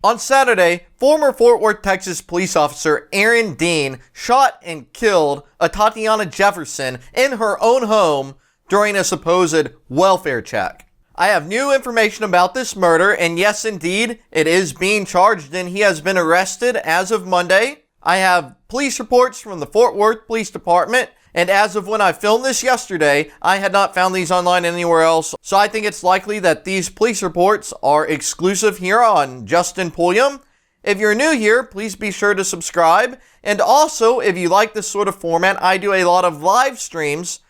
On Saturday, former Fort Worth, Texas police officer Erin Dean shot and killed Atatiana Jefferson in her own home during a supposed welfare check. I have new information about this murder, and yes, indeed, it is being charged and he has been arrested as of Monday. I have police reports from the Fort Worth Police Department, and as of when I filmed this yesterday, I had not found these online anywhere else, so I think it's likely that these police reports are exclusive here on Justin Pulliam. If you're new here, please be sure to subscribe, and also, if you like this sort of format, I do a lot of live streams,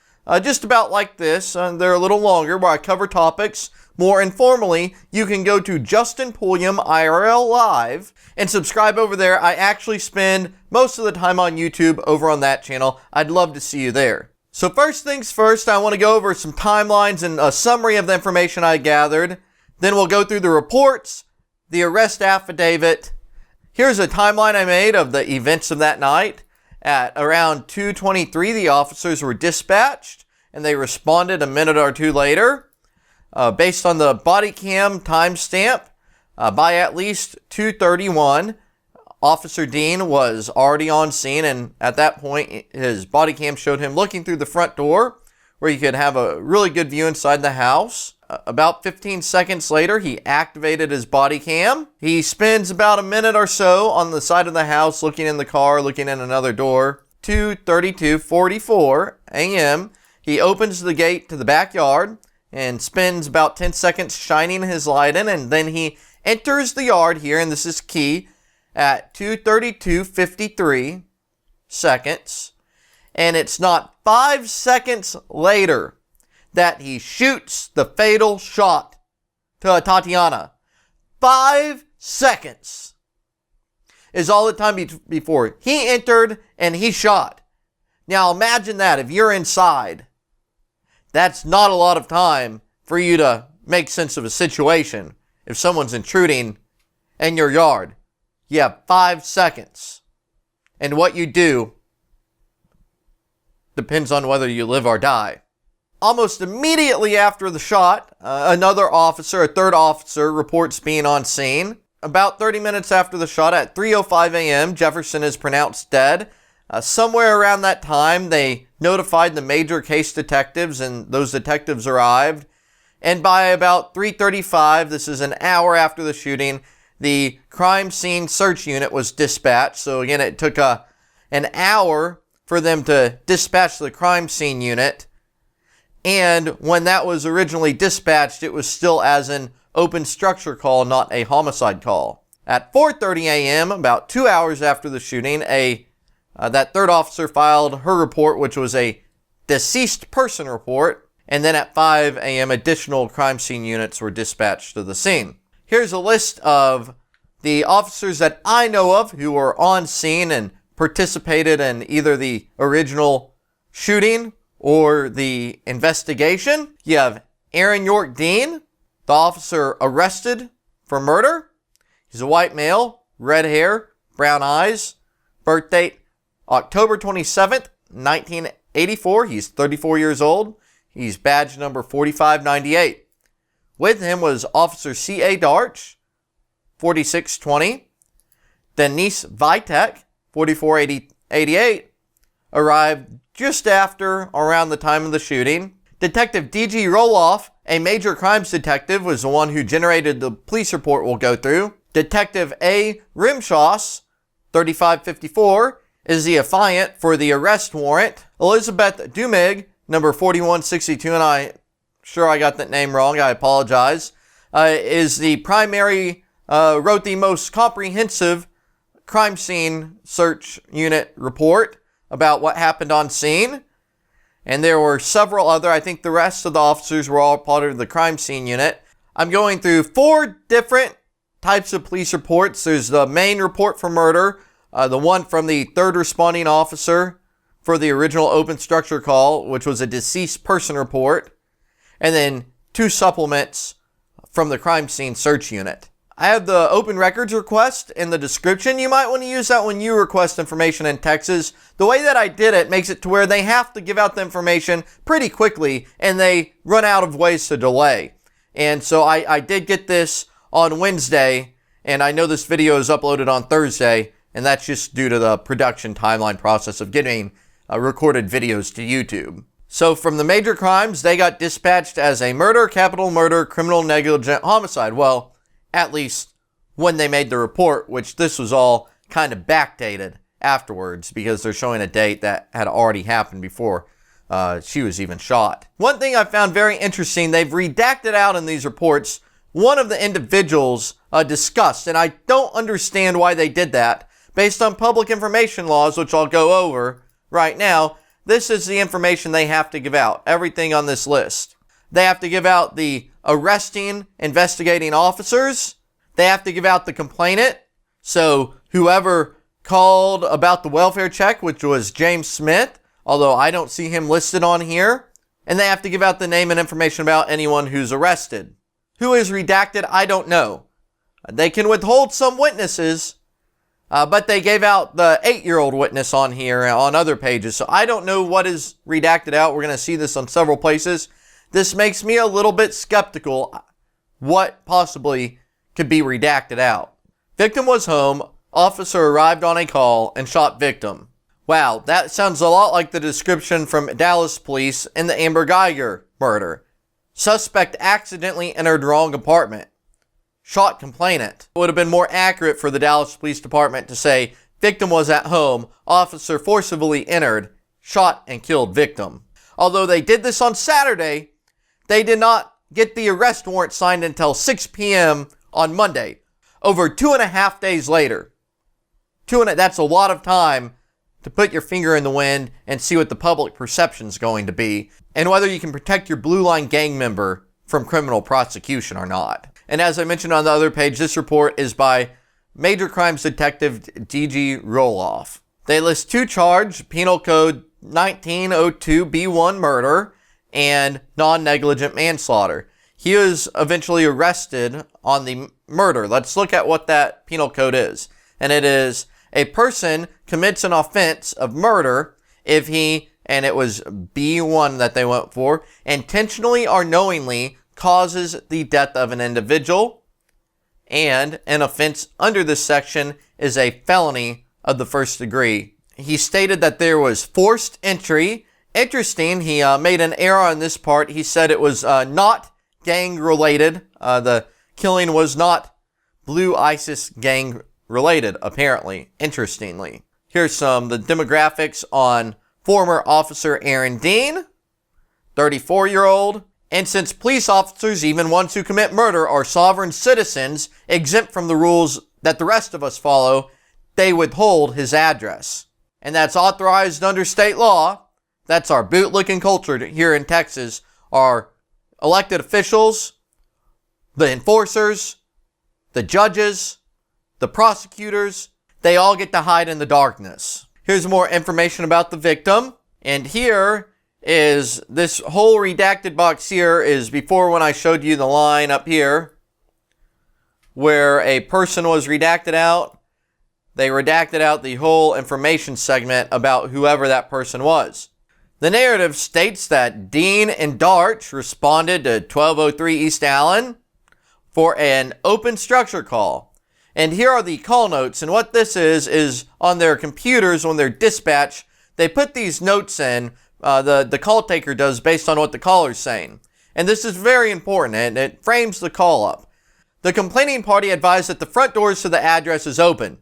just about like this. They're a little longer, where I cover topics more informally. You can go to Justin Pulliam IRL Live and subscribe over there. I actually spend most of the time on YouTube over on that channel. I'd love to see you there. So first things first, I want to go over some timelines and a summary of the information I gathered. Then we'll go through the reports, the arrest affidavit. Here's a timeline I made of the events of that night. At around 2:23, the officers were dispatched, and they responded a minute or two later. Based on the body cam timestamp, by at least 2:31, Officer Dean was already on scene, and at that point, his body cam showed him looking through the front door, where you could have a really good view inside the house. About 15 seconds later, he activated his body cam. He spends about a minute or so on the side of the house, looking in the car, looking in another door. 2:32:44 a.m., he opens the gate to the backyard and spends about 10 seconds shining his light in, and then he enters the yard here, and this is key, at 2:32:53 seconds. And it's not 5 seconds later that he shoots the fatal shot to Atatiana. 5 seconds is all the time before he entered and he shot. Now imagine that if you're inside. That's not a lot of time for you to make sense of a situation. If someone's intruding in your yard, you have 5 seconds. And what you do depends on whether you live or die. Almost immediately after the shot, another officer, a third officer, reports being on scene. About 30 minutes after the shot, at 3:05 a.m., Jefferson is pronounced dead. Somewhere around that time, they notified the major case detectives, and those detectives arrived. And by about 3:35, this is an hour after the shooting, the crime scene search unit was dispatched. So again, it took an hour for them to dispatch the crime scene unit. And when that was originally dispatched, it was still as an open structure call, not a homicide call. At 4:30 a.m., about 2 hours after the shooting, that third officer filed her report, which was a deceased person report. And then at 5 a.m., additional crime scene units were dispatched to the scene. Here's a list of the officers that I know of who were on scene and participated in either the original shooting or the investigation. You have Aaron York Dean, the officer arrested for murder. He's a white male, red hair, brown eyes, birth date October 27th, 1984. He's 34 years old. He's badge number 4598. With him was Officer C.A. Darch, 4620. Denise Vitek, 4488, arrived just after around the time of the shooting. Detective D.G. Roloff, a major crimes detective, was the one who generated the police report we'll go through. Detective A. Rimshaws, 3554, is the affiant for the arrest warrant. Elizabeth Dumig, number 4162, and I'm sure I got that name wrong, I apologize, is the primary, wrote the most comprehensive crime scene search unit report about what happened on scene. And there were several other, I think the rest of the officers were all part of the crime scene unit. I'm going through 4 different types of police reports. There's the main report for murder, the one from the third responding officer for the original open structure call, which was a deceased person report, and then 2 supplements from the crime scene search unit. I have the open records request in the description. You might want to use that when you request information in Texas. The way that I did it makes it to where they have to give out the information pretty quickly, and they run out of ways to delay. And so I did get this on Wednesday, And I know this video is uploaded on Thursday, and that's just due to the production timeline process of getting recorded videos to YouTube. So from the major crimes, they got dispatched as a murder, capital murder, criminal negligent homicide. Well, at least when they made the report, which this was all kind of backdated afterwards because they're showing a date that had already happened before she was even shot. One thing I found very interesting, they've redacted out in these reports one of the individuals discussed, and I don't understand why they did that. Based on public information laws, which I'll go over right now, this is the information they have to give out, everything on this list. They have to give out the arresting, investigating officers. They have to give out the complainant. So whoever called about the welfare check, which was James Smith, although I don't see him listed on here. And they have to give out the name and information about anyone who's arrested. Who is redacted, I don't know. They can withhold some witnesses, but they gave out the 8-year-old witness on here on other pages. So I don't know what is redacted out. We're going to see this on several places. This makes me a little bit skeptical what possibly could be redacted out. Victim was home. Officer arrived on a call and shot victim. Wow, that sounds a lot like the description from Dallas police in the Amber Geiger murder. Suspect accidentally entered wrong apartment. Shot complainant. It would have been more accurate for the Dallas Police Department to say victim was at home, officer forcibly entered, shot and killed victim. Although they did this on Saturday, they did not get the arrest warrant signed until 6 p.m. on Monday, over 2.5 days later. That's a lot of time to put your finger in the wind and see what the public perception is going to be, and whether you can protect your Blue Line gang member from criminal prosecution or not. And as I mentioned on the other page, this report is by Major Crimes Detective D.G. Roloff. They list 2 charges, Penal Code 1902B1 murder and non-negligent manslaughter. He was eventually arrested on the murder. Let's look at what that penal code is. And it is a person commits an offense of murder if he, and it was B1 that they went for, intentionally or knowingly causes the death of an individual, and an offense under this section is a felony of the first degree. He stated that there was forced entry. Interesting, he made an error on this part. He said it was not gang related. The killing was not Blue ISIS gang related, apparently, interestingly. Here's the demographics on former officer Aaron Dean, 34-year-old. And since police officers, even ones who commit murder, are sovereign citizens, exempt from the rules that the rest of us follow, they withhold his address. And that's authorized under state law. That's our bootlicking culture here in Texas. Our elected officials, the enforcers, the judges, the prosecutors, they all get to hide in the darkness. Here's more information about the victim. And here is this whole redacted box here is before when I showed you the line up here where a person was redacted out. They redacted out the whole information segment about whoever that person was. The narrative states that Dean and Darch responded to 1203 East Allen for an open structure call. And here are the call notes. And what this is on their computers, when they're dispatched, they put these notes in, the call taker does based on what the caller's saying. And this is very important, and it frames the call up. The complaining party advised that the front doors to the address is open.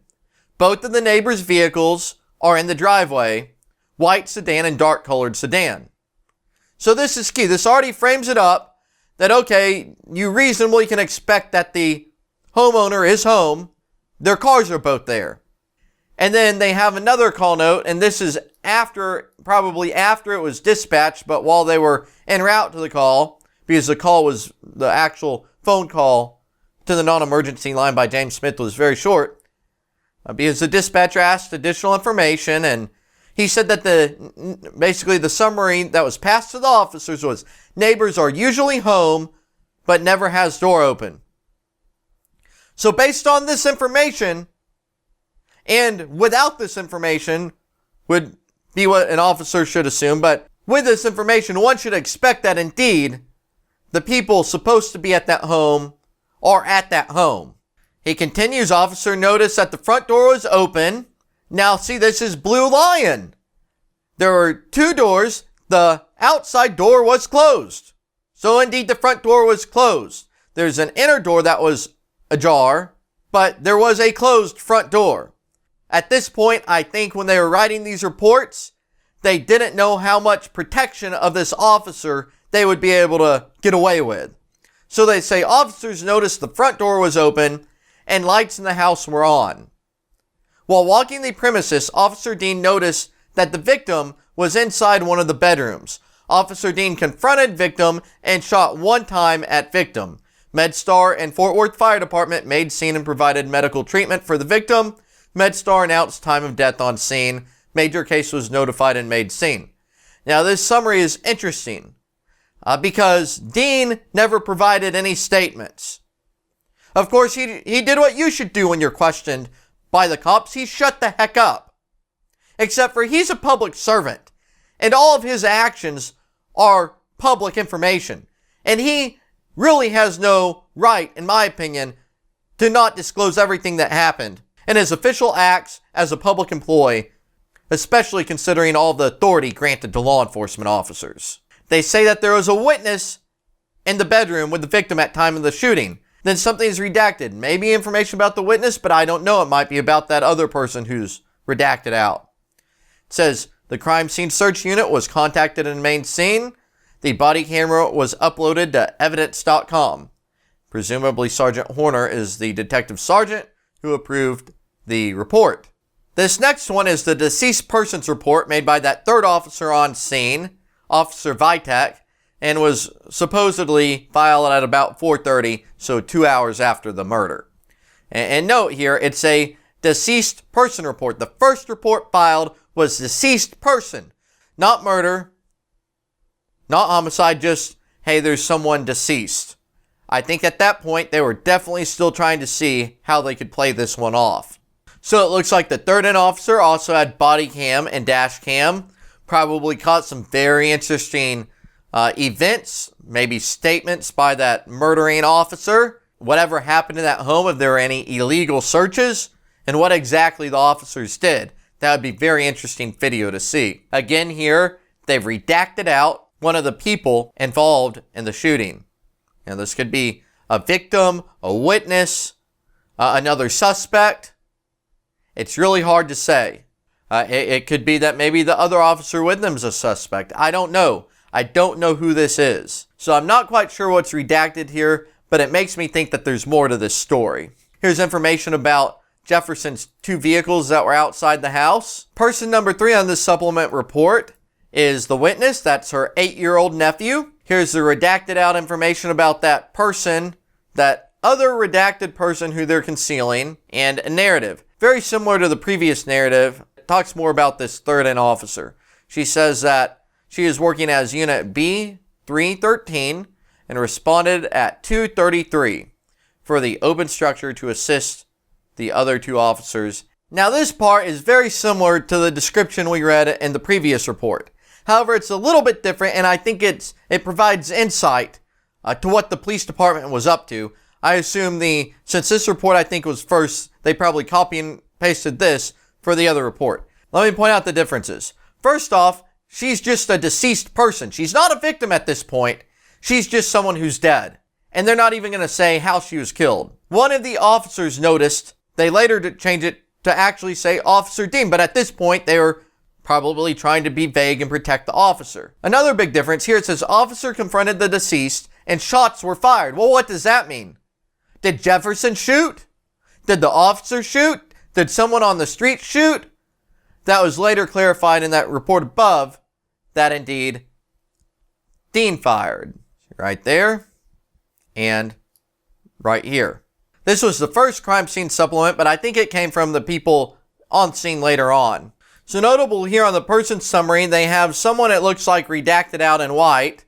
Both of the neighbors' vehicles are in the driveway, white sedan and dark colored sedan. So this is key. This already frames it up that, okay, you reasonably can expect that the homeowner is home. Their cars are both there. And then they have another call note, and this is probably after it was dispatched, but while they were en route to the call, because the actual phone call to the non-emergency line by James Smith was very short, because the dispatcher asked additional information, and he said that basically the summary that was passed to the officers was, neighbors are usually home, but never has door open. So based on this information, and without this information, would be what an officer should assume, but with this information, one should expect that indeed, the people supposed to be at that home are at that home. He continues, officer noticed that the front door was open. Now see, this is Blue Lion. There were two doors. The outside door was closed. So indeed, the front door was closed. There's an inner door that was ajar, but there was a closed front door. At this point, I think when they were writing these reports, they didn't know how much protection of this officer they would be able to get away with. So they say officers noticed the front door was open and lights in the house were on. While walking the premises, Officer Dean noticed that the victim was inside one of the bedrooms. Officer Dean confronted victim and shot one time at victim. MedStar and Fort Worth Fire Department made scene and provided medical treatment for the victim. MedStar announced time of death on scene. Major case was notified and made scene. Now this summary is interesting because Dean never provided any statements. Of course, he did what you should do when you're questioned by the cops. He shut the heck up. Except for he's a public servant, and all of his actions are public information. And he really has no right, in my opinion, to not disclose everything that happened and his official acts as a public employee, especially considering all the authority granted to law enforcement officers. They say that there was a witness in the bedroom with the victim at time of the shooting. Then something is redacted. Maybe information about the witness, but I don't know. It might be about that other person who's redacted out. It says, the crime scene search unit was contacted and main scene. The body camera was uploaded to evidence.com. Presumably Sergeant Horner is the detective sergeant who approved the report. This next one is the deceased persons report made by that third officer on scene, Officer Vitek, and was supposedly filed at about 4:30, so 2 hours after the murder. And note here, it's a deceased person report. The first report filed was deceased person, not murder, not homicide, just, hey, there's someone deceased. I think at that point, they were definitely still trying to see how they could play this one off. So it looks like the third in officer also had body cam and dash cam, probably caught some very interesting events, maybe statements by that murdering officer, whatever happened in that home, if there were any illegal searches, and what exactly the officers did. That would be very interesting video to see. Again here, they've redacted out one of the people involved in the shooting. Now this could be a victim, a witness, another suspect. It's really hard to say. It could be that maybe the other officer with them is a suspect. I don't know. I don't know who this is. So I'm not quite sure what's redacted here, but it makes me think that there's more to this story. Here's information about Jefferson's two vehicles that were outside the house. Person number 3 on this supplement report is the witness. That's her 8-year-old nephew. Here's the redacted out information about that person, that other redacted person who they're concealing, and a narrative. Very similar to the previous narrative. It talks more about this third in officer. She says that she is working as Unit B313 and responded at 2:33 for the open structure to assist the other two officers. Now this part is very similar to the description we read in the previous report. However, it's a little bit different, and I think it provides insight to what the police department was up to. I assume since this report I think was first, they probably copy and pasted this for the other report. Let me point out the differences. First off, she's just a deceased person. She's not a victim at this point. She's just someone who's dead. And they're not even going to say how she was killed. One of the officers noticed. They later change it to actually say Officer Dean, but at this point they were probably trying to be vague and protect the officer. Another big difference here, it says officer confronted the deceased and shots were fired. Well, what does that mean? Did Jefferson shoot? Did the officer shoot? Did someone on the street shoot? That was later clarified in that report above that indeed Dean fired. Right there and right here. This was the first crime scene supplement, but I think it came from the people on scene later on. So notable here on the person summary, they have someone it looks like redacted out in white,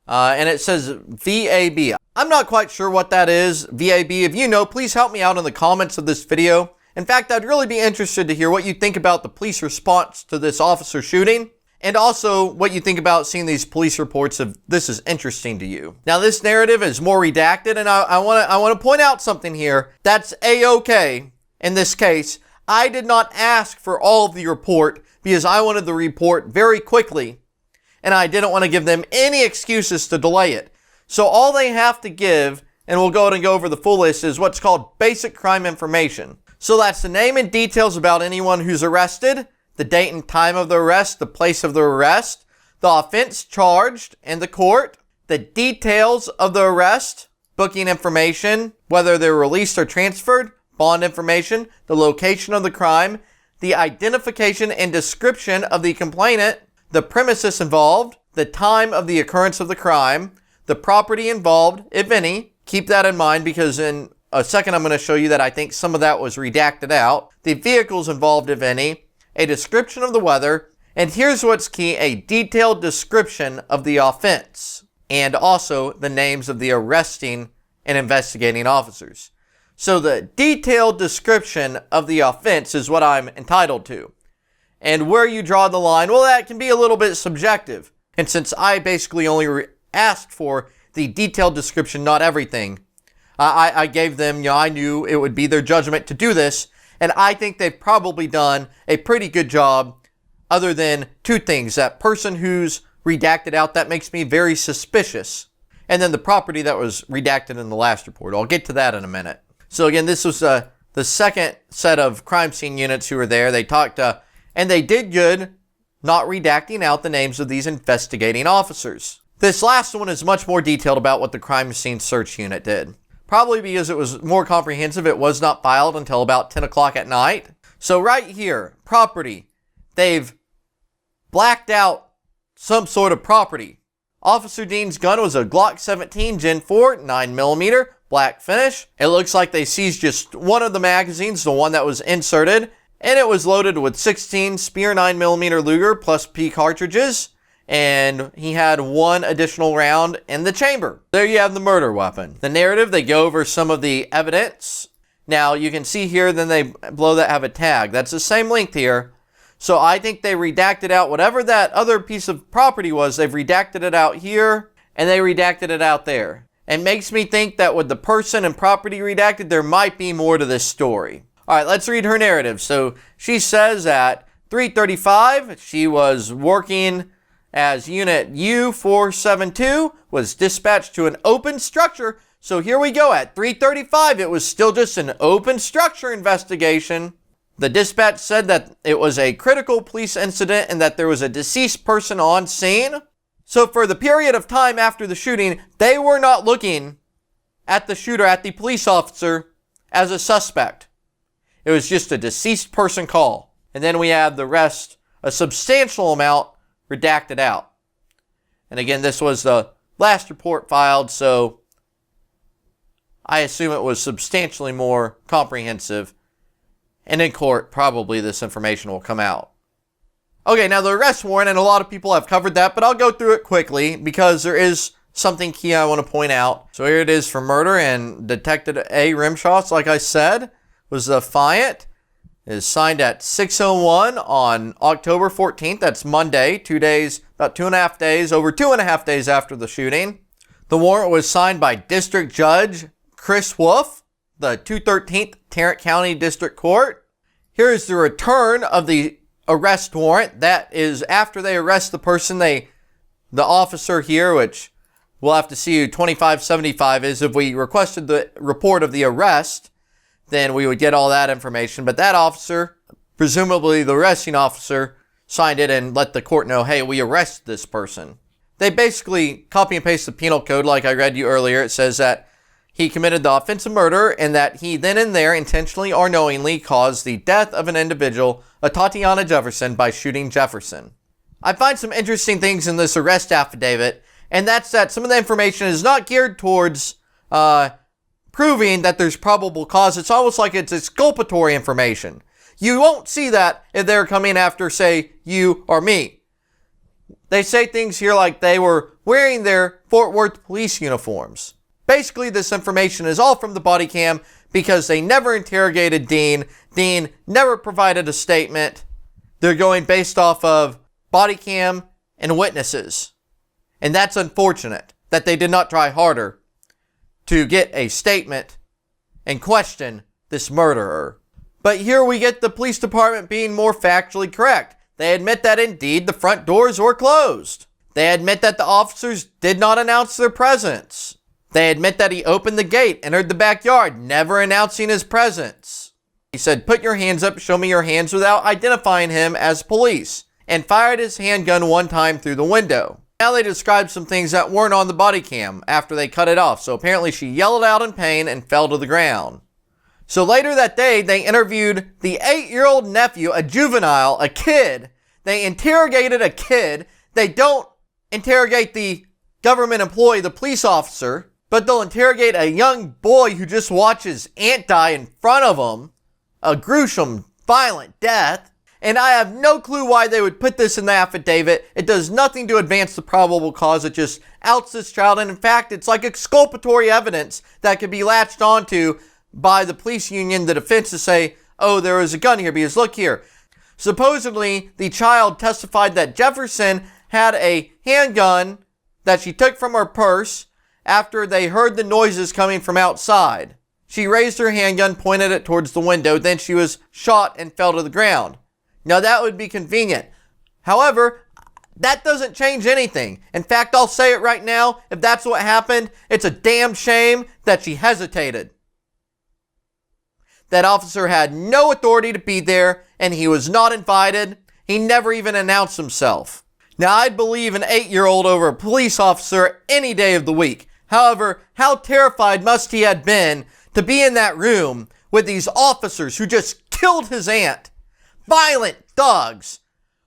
and it says VAB. I'm not quite sure what that is, VAB. If you know, please help me out in the comments of this video. In fact, I'd really be interested to hear what you think about the police response to this officer shooting. and also what you think about seeing these police reports if this is interesting to you. Now, this narrative is more redacted, and I want to point out something here. That's A-okay in this case. I did not ask for all of the report because I wanted the report very quickly, and I didn't want to give them any excuses to delay it. So all they have to give, and we'll go ahead and go over the full list, is what's called basic crime information. So that's the name and details about anyone who's arrested, the date and time of the arrest, the place of the arrest, the offense charged in the court, the details of the arrest, booking information, whether they're released or transferred, bond information, the location of the crime, the identification and description of the complainant, the premises involved, the time of the occurrence of the crime, the property involved, if any. Keep that in mind because in a second I'm going to show you that I think some of that was redacted out. The vehicles involved, if any. A description of the weather, and here's what's key, a detailed description of the offense, and also the names of the arresting and investigating officers. So the detailed description of the offense is what I'm entitled to. And where you draw the line, well, that can be a little bit subjective. And since I basically only asked for the detailed description, not everything, I gave them, I knew it would be their judgment to do this, and I think they've probably done a pretty good job, other than two things. That person who's redacted out, that makes me very suspicious. And then the property that was redacted in the last report. I'll get to that in a minute. So again, this was the second set of crime scene units who were there. They talked, and they did good not redacting out the names of these investigating officers. This last one is much more detailed about what the crime scene search unit did. Probably because it was more comprehensive, it was not filed until about 10 o'clock at night. So right here, property, they've blacked out some sort of property. Officer Dean's gun was a Glock 17 Gen 4 9mm black finish. It looks like they seized just one of the magazines, the one that was inserted, and it was loaded with 16 Speer 9mm Luger plus P cartridges. And he had one additional round in the chamber. There you have the murder weapon. The narrative, they go over some of the evidence. Now, you can see here, then they below that have a tag. That's the same length here. So I think they redacted out whatever that other piece of property was. They've redacted it out here, and they redacted it out there. It makes me think that with the person and property redacted, there might be more to this story. All right, let's read her narrative. So she says at 3:35, she was working as Unit U472 was dispatched to an open structure. So here we go. At 3:35, it was still just an open structure investigation. The dispatch said that it was a critical police incident and that there was a deceased person on scene. So for the period of time after the shooting, they were not looking at the shooter, at the police officer, as a suspect. It was just a deceased person call. And then we have the rest, a substantial amount, redacted out. And again, this was the last report filed, so I assume it was substantially more comprehensive. And in court, probably this information will come out. Okay, now the arrest warrant, and a lot of people have covered that, but I'll go through it quickly because there is something key I want to point out. So here it is for murder, and Detective A. Rimshaw, like I said, was defiant. It is signed at 6:01 on October 14th. That's Monday, 2 days, about 2.5 days, over 2.5 days after the shooting. The warrant was signed by District Judge Chris Wolf, the 213th Tarrant County District Court. Here is the return of the arrest warrant. That is after they arrest the person, the officer here, which we'll have to see who 2575 is. If we requested the report of the arrest, then we would get all that information. But that officer, presumably the arresting officer, signed it and let the court know, hey, we arrested this person. They basically copy and paste the penal code like I read you earlier. It says that he committed the offense of murder and that he then and there intentionally or knowingly caused the death of an individual, Atatiana Jefferson, by shooting Jefferson. I find some interesting things in this arrest affidavit, and that's that some of the information is not geared towards proving that there's probable cause. It's almost like it's exculpatory information. You won't see that if they're coming after, say, you or me. They say things here like they were wearing their Fort Worth police uniforms. Basically, this information is all from the body cam because they never interrogated Dean. Dean never provided a statement. They're going based off of body cam, and witnesses. And that's unfortunate that they did not try harder to get a statement and question this murderer. But here we get the police department being more factually correct. They admit that indeed the front doors were closed. They admit that the officers did not announce their presence. They admit that he opened the gate, entered the backyard, never announcing his presence. He said, "Put your hands up, show me your hands," without identifying him as police, and fired his handgun one time through the window. Now they described some things that weren't on the body cam after they cut it off. So apparently she yelled out in pain and fell to the ground. So later that day, they interviewed the 8-year-old nephew, a juvenile, a kid. They interrogated a kid. They don't interrogate the government employee, the police officer, but they'll interrogate a young boy who just watched his aunt die in front of him. A gruesome, violent death. And I have no clue why they would put this in the affidavit. It does nothing to advance the probable cause. It just outs this child. And in fact, it's like exculpatory evidence that could be latched onto by the police union, the defense, to say, oh, there was a gun here because look here. Supposedly, the child testified that Jefferson had a handgun that she took from her purse after they heard the noises coming from outside. She raised her handgun, pointed it towards the window, then she was shot and fell to the ground. Now that would be convenient. However, that doesn't change anything. In fact, I'll say it right now, if that's what happened, it's a damn shame that she hesitated. That officer had no authority to be there, and he was not invited. He never even announced himself. Now, I'd believe an 8-year-old over a police officer any day of the week. However, how terrified must he have been to be in that room with these officers who just killed his aunt? Violent thugs.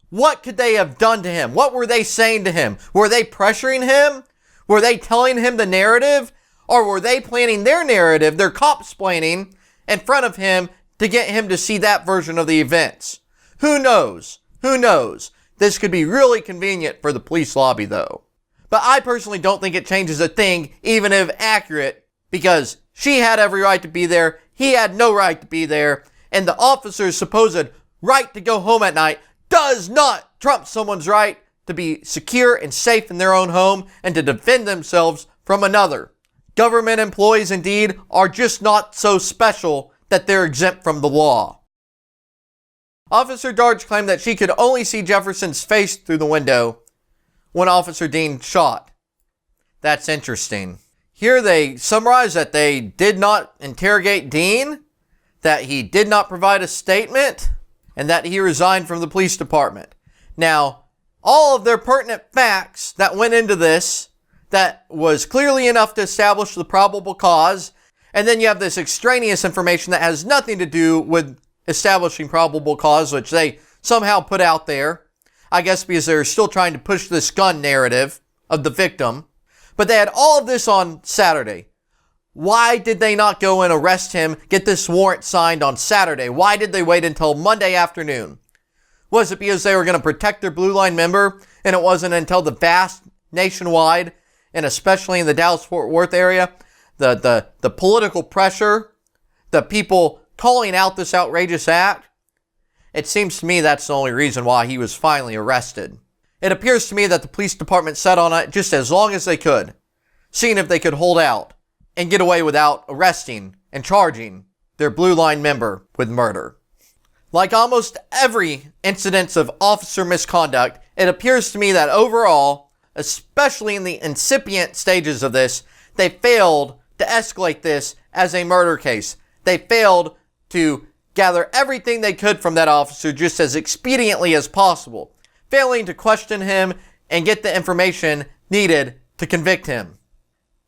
What could they have done to him? What were they saying to him? Were they pressuring him? Were they telling him the narrative? Or were they planning their narrative, their cop-splaining, in front of him to get him to see that version of the events? Who knows? Who knows? This could be really convenient for the police lobby, though. But I personally don't think it changes a thing, even if accurate, because she had every right to be there, he had no right to be there, and the officer's supposed right to go home at night does not trump someone's right to be secure and safe in their own home and to defend themselves from another. Government employees, indeed, are just not so special that they're exempt from the law. Officer Darch claimed that she could only see Jefferson's face through the window when Officer Dean shot. That's interesting. Here they summarize that they did not interrogate Dean, that he did not provide a statement, and that he resigned from the police department. Now, all of their pertinent facts that went into this, that was clearly enough to establish the probable cause, and then you have this extraneous information that has nothing to do with establishing probable cause, which they somehow put out there, I guess because they're still trying to push this gun narrative of the victim. But they had all of this on Saturday. Why did they not go and arrest him, get this warrant signed on Saturday? Why did they wait until Monday afternoon? Was it because they were going to protect their Blue Line member, and it wasn't until the vast nationwide, and especially in the Dallas-Fort Worth area, the political pressure, the people calling out this outrageous act? It seems to me that's the only reason why he was finally arrested. It appears to me that the police department sat on it just as long as they could, seeing if they could hold out and get away without arresting and charging their Blue Line member with murder. Like almost every incident of officer misconduct, it appears to me that overall, especially in the incipient stages of this, they failed to escalate this as a murder case. They failed to gather everything they could from that officer just as expediently as possible, failing to question him and get the information needed to convict him.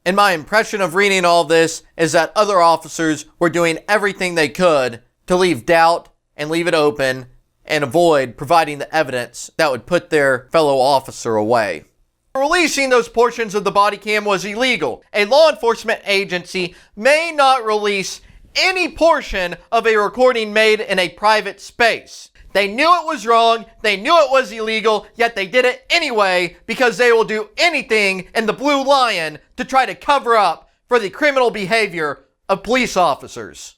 And my impression of reading all this is that other officers were doing everything they could to leave doubt and leave it open and avoid providing the evidence that would put their fellow officer away. Releasing those portions of the body cam was illegal. A law enforcement agency may not release any portion of a recording made in a private space. They knew it was wrong, they knew it was illegal, yet they did it anyway because they will do anything in the Blue Lion to try to cover up for the criminal behavior of police officers.